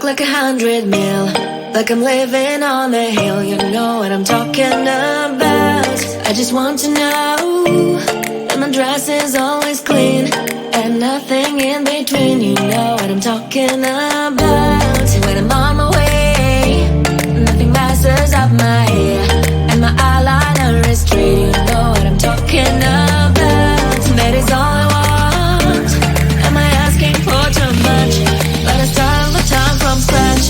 like 100 mil, like I'm living on a hill. You know what I'm talking about. I just want to know that my dress is always clean and nothing in between. You know what I'm talking about. When I'm on my way, nothing messes up my hair, and my eyeliner is straight. You know what I'm talking about. That is all I want. Am I asking for too much? But I start all the time from scratch.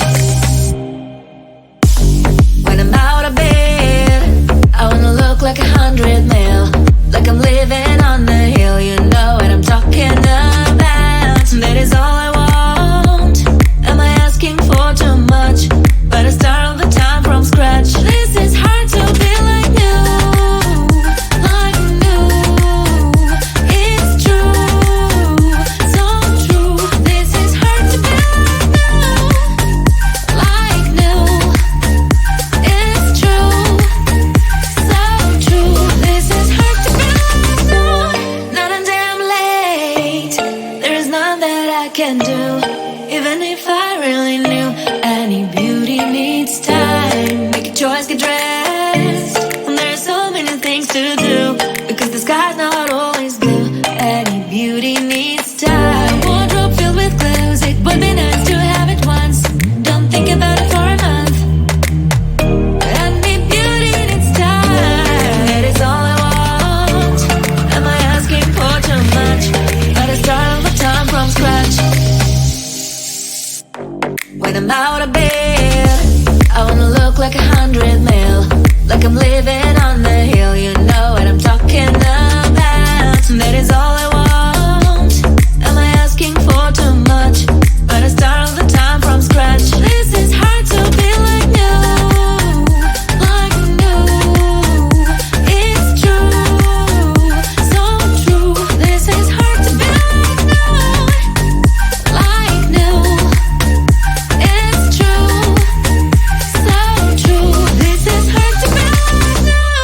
When I'm out of bed, I wanna look like 100 mil, like I'm living on the hill. You know what I'm talking about. That is all I want. Am I asking for too much? But I start all the time from scratch. This is hard to be like new, like new. It's true, so true. This is hard to be like new, it's true, so true. This is hard to be like new. Not until I'm late, there is none that I can do. Even if I really knew, any beauty needs time. Make a choice, get dressed, and there are so many things to do, because the sky's not always blue. Any beauty needs time. Wardrobe filled with clothes, it would be nice to have it once. Don't think about it for a month. Any beauty needs time. That is all I want. Am I asking for too much? But I start all the time from scratch. When I'm out of bed, I wanna look like 100 mil, like I'm living on the hill. You know what I'm talking about. That is all I want. Am I asking for too much? But I start all the time from scratch. This is hard to be like new, like new. It's true, so true. This is hard to be like new, like new. It's true, so true. This is hard to be like new.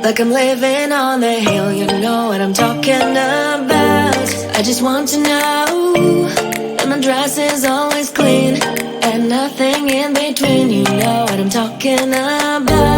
like I'm living on the hill. You know what I'm talking about. I just want to know that my dress is always clean and nothing in between. You know what I'm talking about.